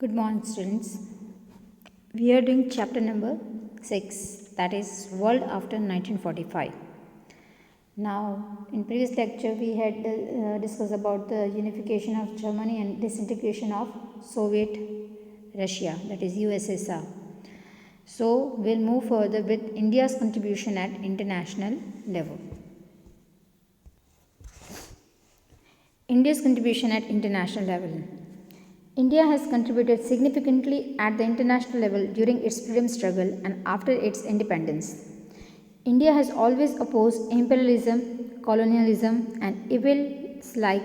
Good morning, students. We are doing chapter number 6, that is World After 1945. Now, in previous lecture, we had discussed about the unification of Germany and disintegration of Soviet Russia, that is USSR. So, we'll move further with India's contribution at international level. India's contribution at international level. India has contributed significantly at the international level during its freedom struggle and after its independence. India has always opposed imperialism, colonialism and evils like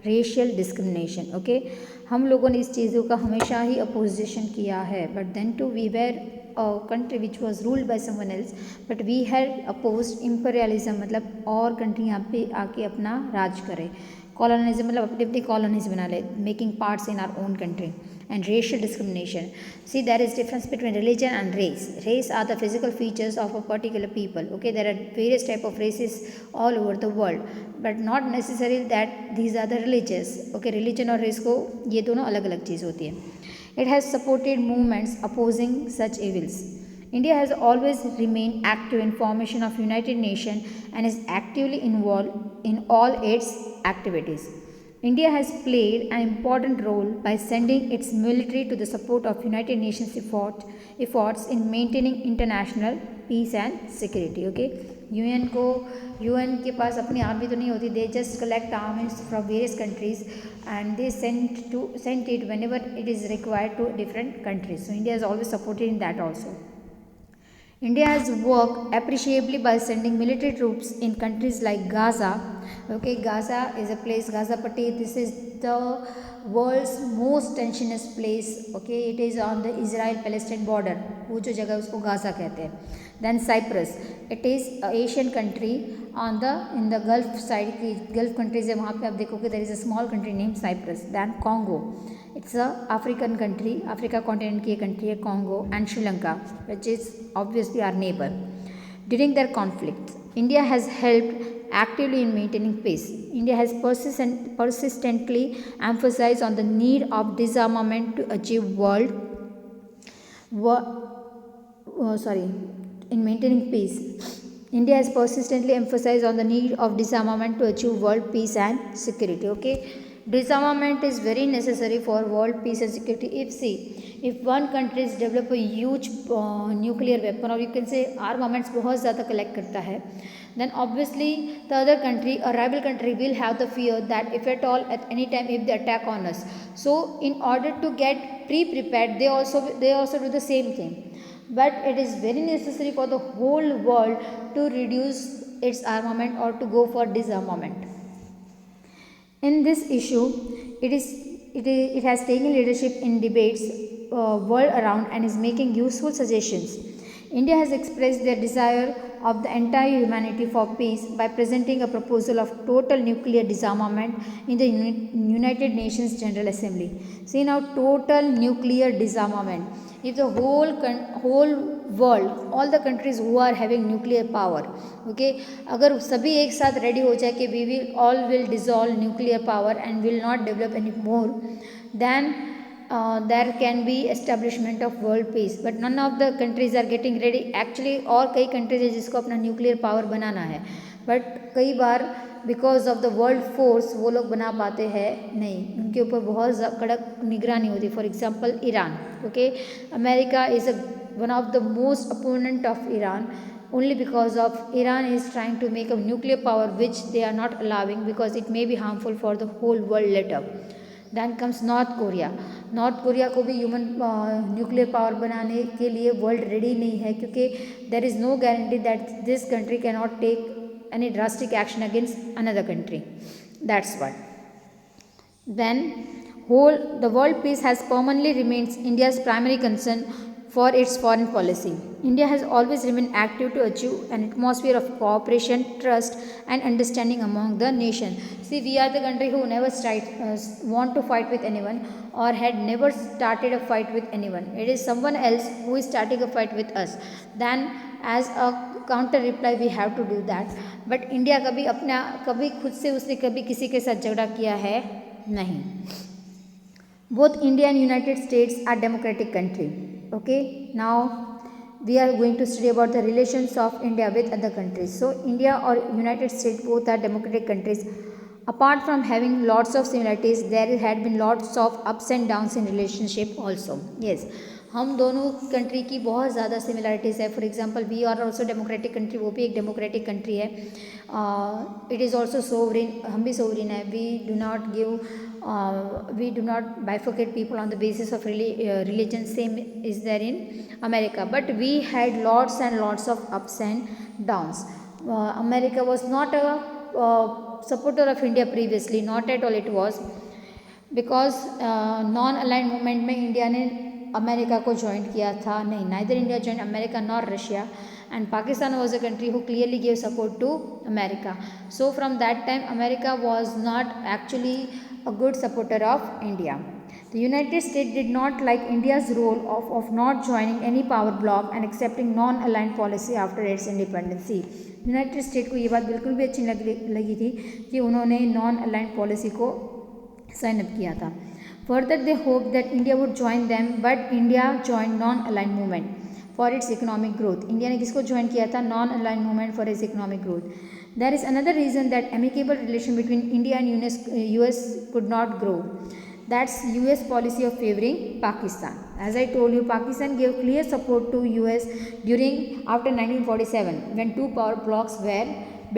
racial discrimination. Okay, हम लोगों ने इस चीज़ों का हमेशा ही opposition किया है, but then too we were a country which was ruled by someone else, but we had opposed imperialism, मतलब और कंट्री यहाँ पे आके अपना राज करे. Colonialism मतलब अपनी अपनी colonies बना ले, making parts in our own country. And racial discrimination. See, there is difference between religion and race. Race are the physical features of a particular people. Okay, there are various type of races all over the world, but not necessarily that these are the religious. Okay, religion और race को ये दोनों अलग अलग चीज़ होती है. It has supported movements opposing such evils. India has always remained active in formation of United Nations and is actively involved in all its activities. India has played an important role by sending its military to the support of United Nations efforts in maintaining international peace and security. Okay, UN के पास अपनी army तो नहीं होती, they just collect armies from various countries and they send it whenever it is required to different countries. So India has always supported in that also. India has worked appreciably by sending military troops in countries like Gaza. Okay, Gaza is a place, Gaza Patti, this is the world's most tensionous place. Okay, it is on the Israel-Palestine border. वो जो जगह उसको Gaza कहते हैं. Then Cyprus, it is a Asian country on the in the Gulf side की Gulf countries है, वहाँ पे आप देखोगे there is a small country named Cyprus. Then Congo, it's a African country, Africa continent की country है Congo, and Sri Lanka, which is obviously our neighbor. During their conflicts, India has helped actively in maintaining peace. India has persistently emphasized on the need of disarmament to achieve in maintaining peace. India has persistently emphasized on the need of disarmament to achieve world peace and security. Okay, disarmament is very necessary for world peace and security. If one country is develop a huge nuclear weapon, or you can say armaments बहुत ज़्यादा collect करता है, then obviously the other country, a rival country, will have the fear that if at all at any time if they attack on us, so in order to get pre-prepared, they also do the same thing. But it is very necessary for the whole world to reduce its armament or to go for disarmament. In this issue, it has taken leadership in debates world around and is making useful suggestions. India has expressed their desire of the entire humanity for peace by presenting a proposal of total nuclear disarmament in the United Nations General Assembly. See now, total nuclear disarmament. If the whole world, all the countries who are having nuclear power, okay, अगर सभी एक साथ ready हो जाए कि we all will dissolve nuclear power and will not develop any more, then there can be establishment of world peace. But none of the countries are getting ready. Actually और कई countries है जिसको अपना nuclear power बनाना है, but कई बार because of the world force वो लोग बना पाते हैं नहीं, उनके ऊपर बहुत कड़क निगरानी होती है. For example Iran. Okay, America is one of the most opponent of Iran only because of Iran is trying to make a nuclear power which they are not allowing because it may be harmful for the whole world later. Then comes North Korea. North Korea को भी human nuclear power बनाने के लिए world ready नहीं है, क्योंकि there is no guarantee that this country can not take any drastic action against another country. That's what. Then the world peace has permanently remains India's primary concern for its foreign policy. India has always remained active to achieve an atmosphere of cooperation, trust and understanding among the nation. See, we are the country who never want to fight with anyone or had never started a fight with anyone. It is someone else who is starting a fight with us. Then as a counter reply we have to do that. But India कभी खुद से उसने कभी किसी के साथ झगड़ा किया है नहीं. Both India and United States are democratic country. Okay, now we are going to study about the relations of India with other countries. So India or United States both are democratic countries. Apart from having lots of similarities, there had been lots of ups and downs in relationship also. Yes, हम दोनों country की बहुत ज़्यादा similarities है. For example we are also democratic country, वो भी एक democratic country है. इट इज़ ऑल्सो सोवरिन, हम भी सोवरिन है. We do not bifurcate people on the basis of religion. Same is there in America, but we had lots and lots of ups and downs. America was not a supporter of India previously, not at all it was, because non aligned movement में India ने America को join किया था नहीं. Neither India join America nor Russia, and Pakistan was a country who clearly gave support to America. So from that time America was not actually a good supporter of India. The United States did not like India's role of not joining any power bloc and accepting non-aligned policy after its independence. United state को ये बात बिल्कुल भी अच्छी लगी थी कि उन्होंने नॉन अलाइंड पॉलिसी को साइन अप किया था. Further they hope that India would join them, but India join non aligned movement for its economic growth. India ने किसको ज्वाइन किया था? Non aligned movement for its economic growth. There is another reason that amicable relation between India and US could not grow. That's US policy of favoring Pakistan. As I told you, Pakistan gave clear support to US during after 1947 when two power blocks were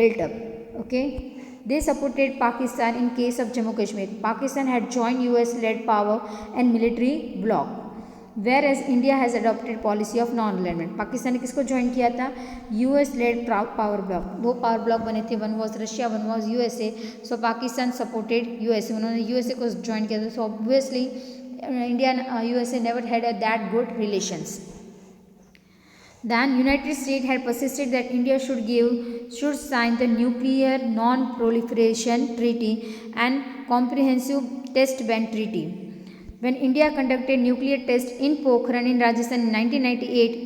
built up. Okay, they supported Pakistan in case of Jammu Kashmir. Pakistan had joined US led power and military bloc, whereas India has adopted policy of non-alignment. Pakistan ने किसको join किया था? US led power block. दो power block बने थे, one was Russia, one was USA. So Pakistan supported USA, उन्होंने USA को join किया था. So obviously India and USA never had a that good relations. Then United States had persisted that India should sign the Nuclear Non-Proliferation Treaty and Comprehensive Test Ban Treaty. When India conducted nuclear tests in Pokhran in Rajasthan in 1998,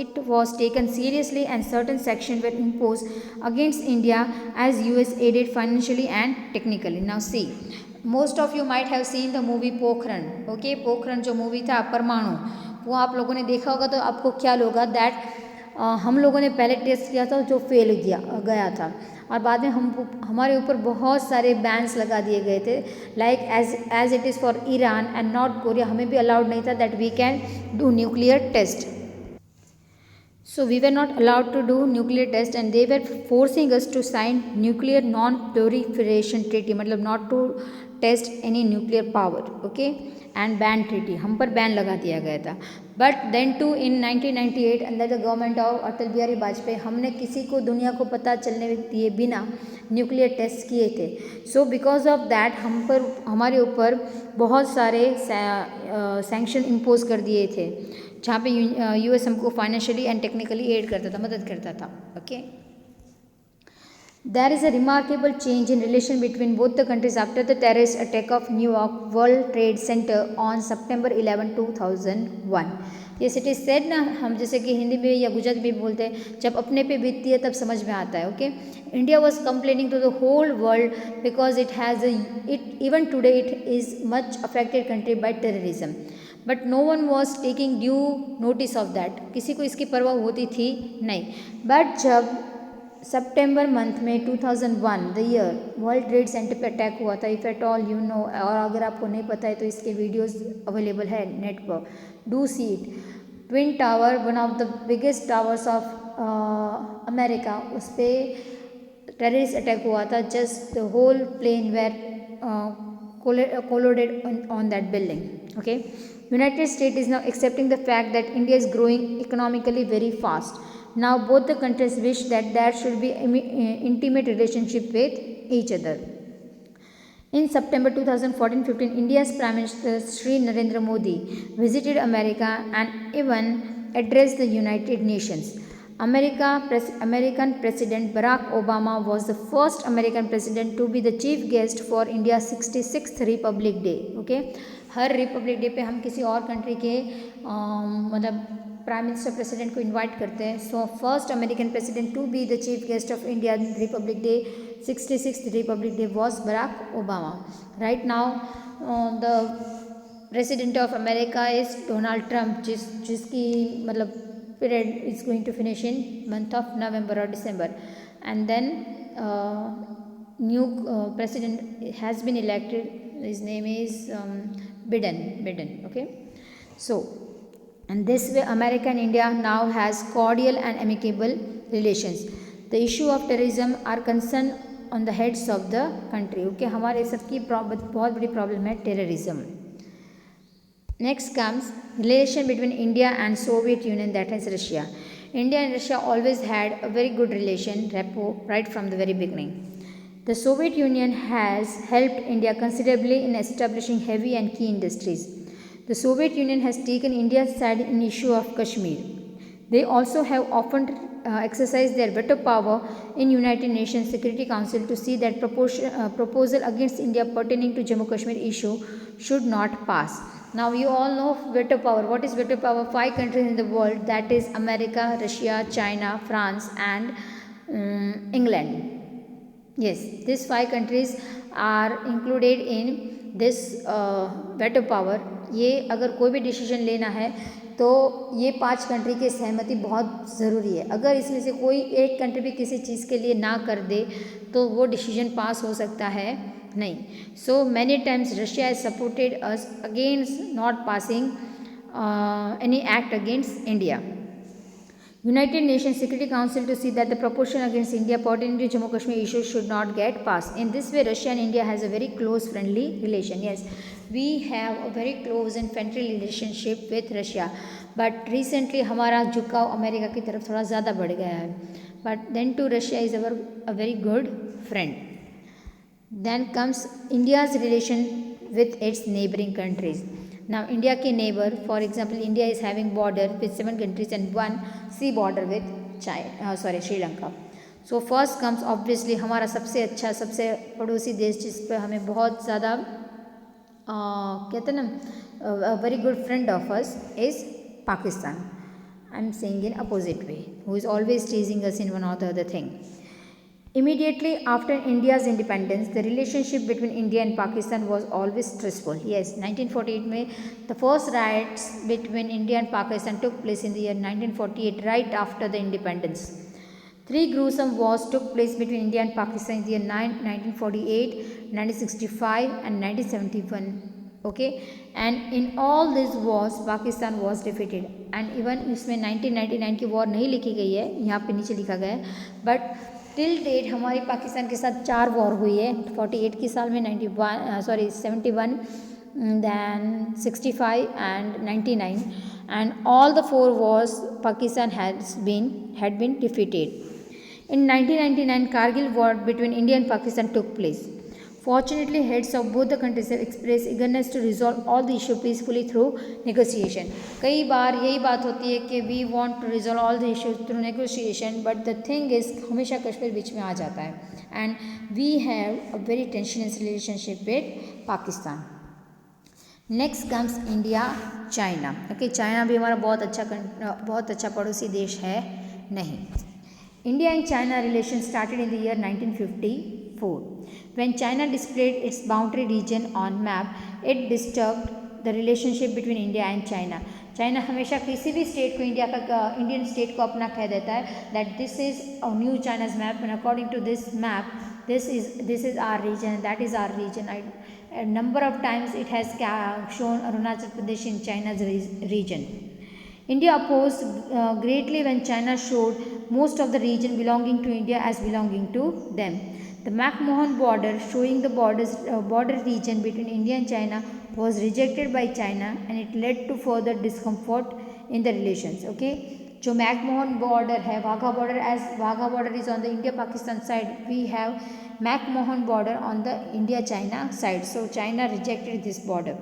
it was taken seriously and certain sanctions were imposed against India as US aided financially and technically. Now see, most of you might have seen the movie Pokhran. Okay, Pokhran जो movie था परमाणु, वो आप लोगों ने देखा होगा. तो आपको क्या लगा दैट हम लोगों ने पहले टेस्ट किया था जो फेल गया था, और बाद में हमारे ऊपर बहुत सारे बैन्स लगा दिए गए थे. Like as it is for Iran and North Korea, हमें भी अलाउड नहीं था that we can do nuclear test. So we were not allowed to do nuclear test and they were forcing us to sign nuclear non-proliferation treaty, मतलब not to test any nuclear power, okay, and ban treaty, हम पर ban लगा दिया गया था. But then too in 1998 under the government of Atal Bihari Vajpayee, हमने किसी को दुनिया को पता चलने दिए बिना न्यूक्लियर टेस्ट किए थे. सो बिकॉज ऑफ दैट हमारे ऊपर बहुत सारे सैंक्शन इम्पोज कर दिए थे, जहाँ पे यूएस हमको फाइनेंशियली एंड टेक्निकली एड करता था, मदद करता था. Okay, there is a remarkable change in relation between both the countries after the terrorist attack of New York World Trade Center on September 11, 2001. Yes it is said ना, हम जैसे कि हिंदी में या गुजराती में बोलते हैं, जब अपने पे बीतती है तब समझ में आता है. Okay, India was complaining to the whole world because it has it even today it is much affected country by terrorism, but no one was taking due notice of that. किसी को इसकी परवाह होती थी नहीं. बट जब सितंबर month में 2001 the year World Trade Center पे अटैक हुआ था, if at all you know, और अगर आपको नहीं पता है तो इसके वीडियोस अवेलेबल है नेट पर, do see it. Twin tower, one of the biggest towers of America, उस पर टेररिस्ट अटैक हुआ था. Just the whole plane were collided on that building. Okay, United States is now accepting the fact that India is growing economically very fast. Now both the countries wish that there should be intimate relationship with each other. In September 2014-15, India's Prime Minister Shri Narendra Modi visited America and even addressed the United Nations. American President Barack Obama was the first American president to be the chief guest for India's 66th Republic Day. Okay, हर republic day पे हम किसी और country के मतलब prime minister president को invite करते हैं. So first American president to be the chief guest of India republic day 66th Republic Day was Barack Obama. Right now the president of America is Donald Trump, जिसकी मतलब period is going to finish in month of November और December. And then new president has been elected. His name is Biden. Okay, so and this way America and India now has cordial and amicable relations. The issue of terrorism are concerned on the heads of the country. Okay, हमारे सबकी बहुत बड़ी problem है terrorism. Next comes relation between India and Soviet Union, that is Russia. India and Russia always had a very good relation, rapport, right from the very beginning. The Soviet Union has helped India considerably in establishing heavy and key industries. The Soviet Union has taken India's side in issue of Kashmir. They also have often exercised their veto power in United Nations Security Council to see that proposal against India pertaining to Jammu Kashmir issue should not pass. Now you all know veto power. What is veto power? 5 countries in the world, that is America, Russia, China, France and England. Yes, these 5 countries are included in this veto power. ये अगर कोई भी decision लेना है तो ये 5 country की सहमति बहुत ज़रूरी है. अगर इसमें से कोई एक कंट्री भी किसी चीज़ के लिए ना कर दे तो वो डिसीजन पास हो सकता है नहीं. So many times Russia has supported us against not passing any act against India. United Nations Security Council to see that the proposition against India pertaining to Jammu Kashmir issue should not get passed. In this way, Russia and India has a very close friendly relation. Yes, we have a very close and friendly relationship with Russia. But recently हमारा झुकाव America की तरफ थोड़ा ज़्यादा बढ़ गया है. But then too Russia is our a very good friend. Then comes India's relation with its neighboring countries. Now India के neighbor, for example, India is having border with 7 countries and 1 sea border with Sri Lanka. So first comes obviously हमारा सबसे पड़ोसी देश जिस पर हमें बहुत ज़्यादा कहते हैं ना very good friend of us is Pakistan. I'm saying in opposite way, who is always chasing us in one or the other thing. Immediately after India's independence, the relationship between India and Pakistan was always stressful. Yes, 1948 में the first riots between India and Pakistan took place in the year 1948, right after the independence. 3 gruesome wars took place between India and Pakistan in the year 1948, 1965 and 1971. Okay, and in all these wars Pakistan was defeated. And even इसमें 1999 की war नहीं लिखी गई है, यहाँ पे नीचे लिखा गया है, बट टिल डेट हमारी पाकिस्तान के साथ 4 वॉर हुई है. 48 की साल में 71, then 65 and 99, and all the 4 wars Pakistan had been defeated. In 1999, Kargil war between India and Pakistan took place. Fortunately, heads of both the countries have expressed eagerness to resolve all the issue peacefully through negotiation. कई बार यही बात होती है कि we want to resolve all the issues through negotiation, but the thing is हमेशा कश्मीर बीच में आ जाता है, and we have a very tensionous relationship with Pakistan. Next comes India, China. Okay, China भी हमारा बहुत अच्छा पड़ोसी देश है नहीं. India and China relations started in the year 1954. When China displayed its boundary region on map, it disturbed the relationship between India and China. China हमेशा किसी भी स्टेट को इंडियन स्टेट को अपना कह देता है that this is a new China's map, and according to this map, this is our region, that is our region. A number of times it has shown Arunachal Pradesh in China's region. India opposed greatly when China showed most of the region belonging to India as belonging to them. The McMahon border, showing the border region between India and China, was rejected by China, and it led to further discomfort in the relations. Okay, जो McMahon border है, Wagha border, as Wagha border is on the India-Pakistan side, we have McMahon border on the India-China side. So China rejected this border.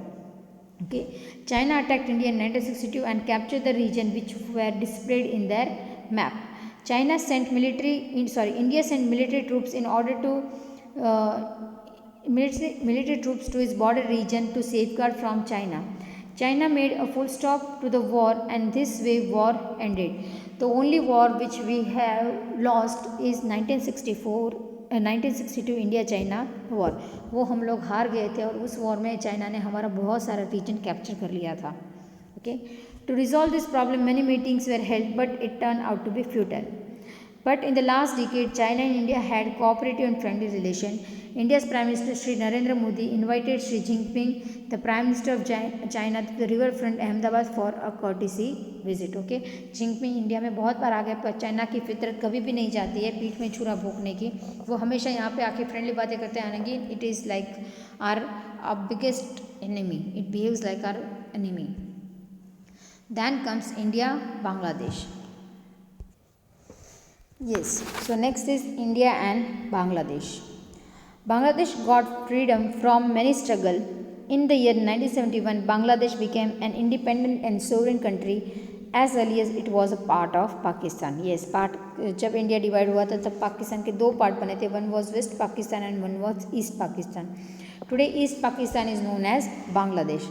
Okay, China attacked India in 1962 and captured the region which were displayed in their map. India sent military troops in order to military troops to its border region to safeguard from China. China made a full stop to the war, and this way war ended. The only war which we have lost is 1964 1962 India China war, वो हम लोग हार गए थे और उस war में China ने हमारा बहुत सारा रीजन कैप्चर कर लिया था. Okay, to resolve this problem many meetings were held but it turn out to be futile. But in the last decade, China and India had cooperative and friendly relation. India's Prime Minister Sri Narendra Modi invited Xi Jinping, the Prime Minister of China, to the riverfront Ahmedabad for a courtesy visit. Okay, Jinping India में बहुत बार आ गए, पर China की फितरत कभी भी नहीं जाती है पीठ में छुरा भोंकने की. वो हमेशा यहाँ पे आके फ्रेंडली बातें करते हैं. हालांकि it is like our biggest enemy, it behaves like our enemy. Then comes India, Bangladesh. Yes, so next is India and Bangladesh. Bangladesh got freedom from many struggle. In the year 1971, Bangladesh became an independent and sovereign country as early as it was a part of Pakistan. Yes, जब India divide हुआ था तब पाकिस्तान के दो part बने थे. One was West Pakistan and one was East Pakistan. Today East Pakistan is known as Bangladesh.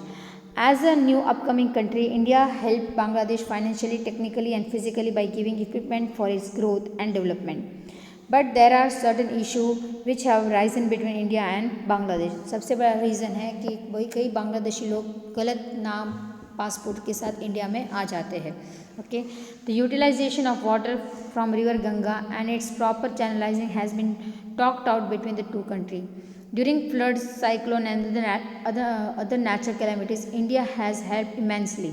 As a new upcoming country, India helped Bangladesh financially, technically and physically by giving equipment for its growth and development. But there are certain issues which have risen between India and Bangladesh. सबसे बड़ा reason है कि वही कई बांग्लादेशी लोग गलत नाम passport के साथ इंडिया में आ जाते हैं. Okay, the utilization of water from river Ganga and its proper channelizing has been talked out between the two countries. During floods, cyclone and other natural calamities, India has helped immensely.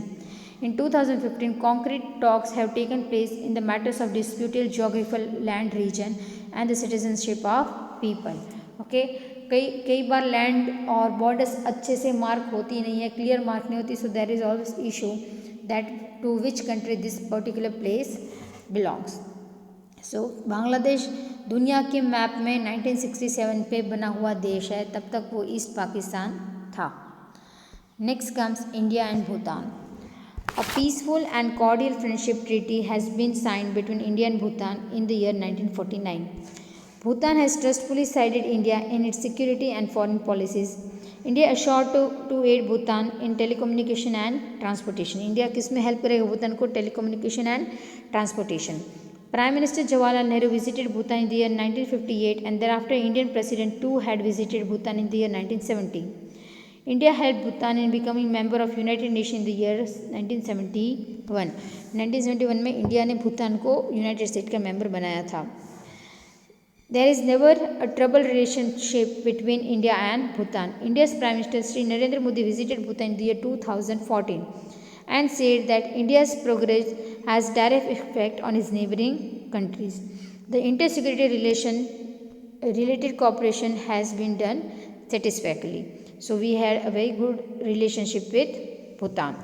In 2015, concrete talks have taken place in the matters of disputed geographical land region and the citizenship of people. Okay, कई बार land और borders अच्छे से mark होती नहीं है, clear mark नहीं होती. So there is always issue that to which country this particular place belongs. So Bangladesh दुनिया के मैप में 1967 पे बना हुआ देश है, तब तक वो ईस्ट पाकिस्तान था. Next comes India and Bhutan. A peaceful and cordial friendship treaty has been signed between India and Bhutan in the year 1949. Bhutan has trustfully sided India in its security and foreign policies. India assured to aid Bhutan in telecommunication and transportation. India किस में help करेगा भूटान को? Telecommunication and transportation. Prime Minister Jawaharlal Nehru visited Bhutan in the year 1958 and thereafter Indian President too had visited Bhutan in the year 1970. India helped Bhutan in becoming member of United Nations in the year 1971. 1971 में India ने भूटान को United state का member बनाया था. There is never a troubled relationship between India and Bhutan. India's Prime Minister Sri Narendra Modi visited Bhutan in the year 2014 and said that India's progress has direct effect on its neighboring countries. The inter-security related cooperation has been done satisfactorily. So we had a very good relationship with Bhutan.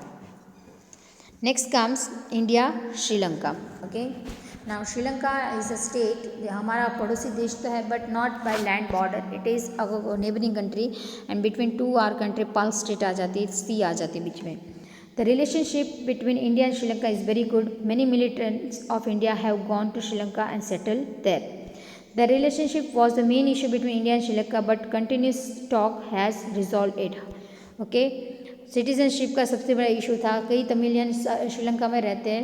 Next comes India, Sri Lanka. Okay. Now Sri Lanka is a state. हमारा पड़ोसी देश तो है, but not by land border. It is a neighboring country and between two our country Pal state आ जाती है, sea आ जाती है बीच में. The relationship between India and Sri Lanka is very good. Many militants of India have gone to Sri Lanka and settled there. The relationship was the main issue between India and Sri Lanka, but continuous talk has resolved it. Okay, citizenship का सबसे बड़ा issue था. कई तमिलियन श्रीलंका में रहते हैं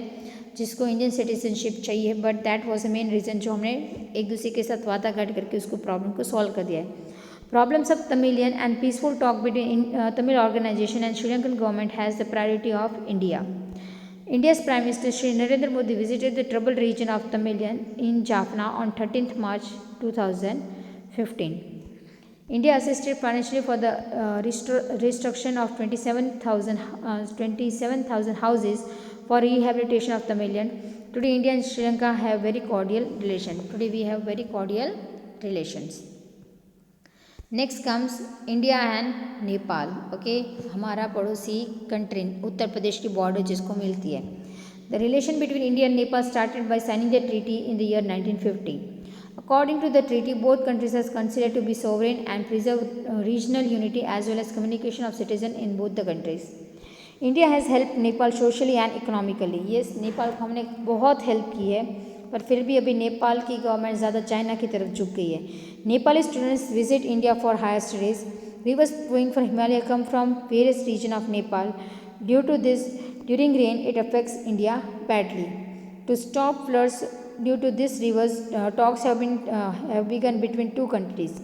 जिसको Indian citizenship चाहिए, but that was the main reason जो हमने एक दूसरे के साथ वादा करके उसको प्रॉब्लम को सॉल्व कर दिया है. Problems of Tamilian and peaceful talk between Tamil organization and Sri Lankan government has the priority of India. India's Prime Minister Sri Narendra Modi visited the troubled region of Tamilian in Jaffna on 13th March 2015. India assisted financially for the restructuring of 27,000 houses for rehabilitation of Tamilian. Today India and Sri Lanka have very cordial relations. Today we have very cordial relations. Next comes India and Nepal. Okay, हमारा पड़ोसी country Uttar Pradesh की border जिसको मिलती है. The relation between India and Nepal started by signing the treaty in the year 1950. According to the treaty both countries has considered to be sovereign and preserve regional unity as well as communication of citizen in both the countries. India has help Nepal socially and economically. Yes, Nepal को हमने बहुत help की है, पर फिर भी अभी नेपाल की गवर्नमेंट ज़्यादा चाइना की तरफ झुक गई है. Nepali students visit India for higher studies. Rivers flowing from Himalaya come from various regions of Nepal. Due to this, during rain, it affects India badly. To stop floods, due to this rivers talks have begun between two countries.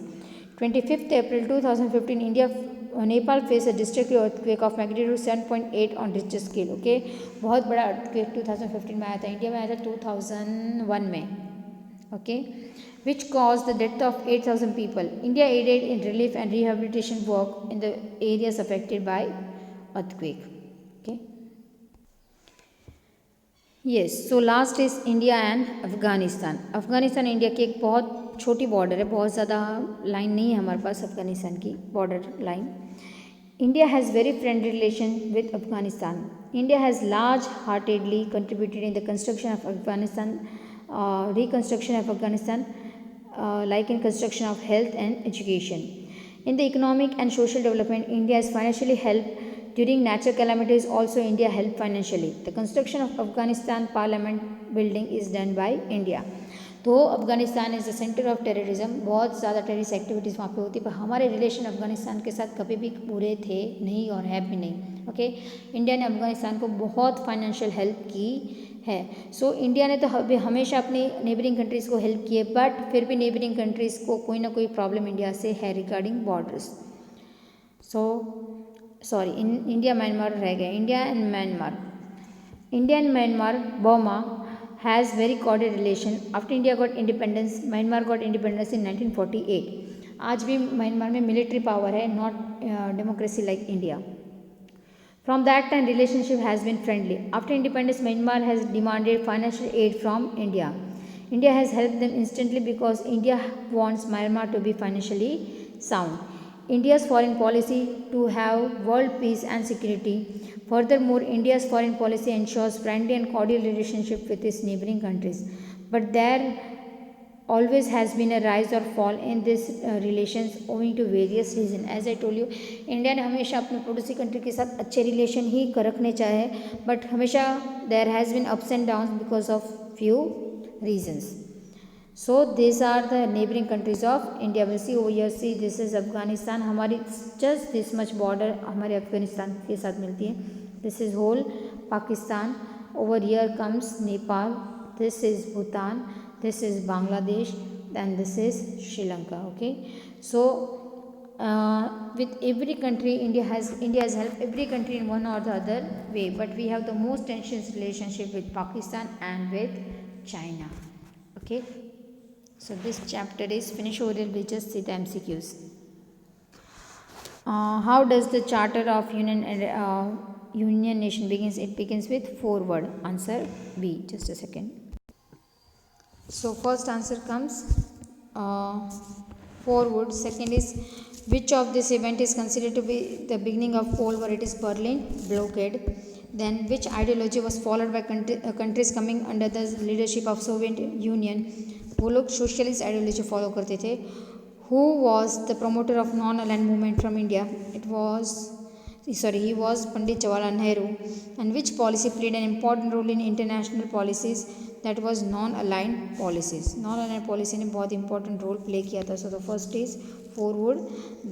25th April 2015, India Nepal face a district earthquake of magnitude 7.8 on Richter scale. Okay, बहुत बड़ा earthquake 2015 में आया था. India में आया था 2001 में. Okay, which caused the death of 8,000 people. India aided in relief and rehabilitation work in the areas affected by earthquake. Okay. Yes, so last is India and Afghanistan. Afghanistan India की एक बहुत छोटी बॉर्डर है, बहुत ज़्यादा लाइन नहीं है हमारे पास अफगानिस्तान की border line. India has very friendly relation with Afghanistan. India has large-heartedly contributed in the construction of Afghanistan, reconstruction of Afghanistan, like in construction of health and education. In the economic and social development, India has financially helped during natural calamities. Also, India helped financially. The construction of Afghanistan Parliament building is done by India. तो Afghanistan is the centre of terrorism. बहुत ज़्यादा terrorist activities वहाँ पे होती है, पर हमारे relation Afghanistan के साथ कभी भी बुरे थे नहीं और है भी नहीं. ओके, इंडिया ने अफगानिस्तान को बहुत फाइनेंशियल हेल्प की है. सो इंडिया ने तो हमेशा अपनी नेबरिंग कंट्रीज़ को हेल्प की है, बट फिर भी नेबरिंग कंट्रीज़ को कोई ना कोई प्रॉब्लम इंडिया से है regarding borders. So sorry, India Myanmar रह गए. India and Myanmar Burma has very cordial relation. After India got independence, Myanmar got independence in 1948. आज भी म्यांमार में मिलिट्री पावर है, not democracy like India. From that time, relationship has been friendly. After independence, Myanmar has demanded financial aid from India. India has helped them instantly because India wants Myanmar to be financially sound. India's foreign policy to have world peace and security. Furthermore, India's foreign policy ensures friendly and cordial relationship with its neighboring countries. But there always has been a rise or fall in these relations owing to various reasons. As I told you, India ने हमेशा अपने पड़ोसी country के साथ अच्छे relation ही रखने चाहे, but हमेशा there has been ups and downs because of few reasons. So these are the neighboring countries of India. We'll see over here. See, this is Afghanistan. हमारी just this much border हमारे अफगानिस्तान के साथ मिलती है. This is whole Pakistan. Over here comes Nepal. This is Bhutan. This is Bangladesh. And this is Sri Lanka. Okay. So with every country, India has helped every country in one or the other way. But we have the most tensions relationship with Pakistan and with China. Okay. So this chapter is finished. Over here, we just see the MCQs. How does the Charter of Union Nation begins? It begins with 4 words. Answer B. Just a second. So first answer comes 4 words. Second is, which of this event is considered to be the beginning of Cold War? It is Berlin blockade. Then which ideology was followed by countries coming under the leadership of Soviet Union? वो लोग socialist ideology follow करते थे. Who was the promoter of non aligned movement from India? He was Pandit Jawaharlal Nehru. And which policy played an important role in international policies? That was non aligned policies. Non aligned policy ने बहुत important role play किया था. So the first is 4 wood,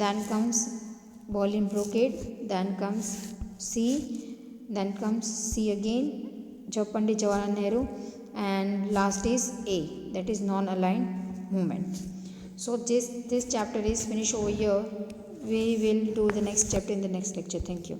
then comes Berlin blockade, then comes C, then comes C again, Pandit Jawaharlal Nehru, and last is A, that is non-aligned movement. So this chapter is finished over here. We will do the next chapter in the next lecture. Thank you.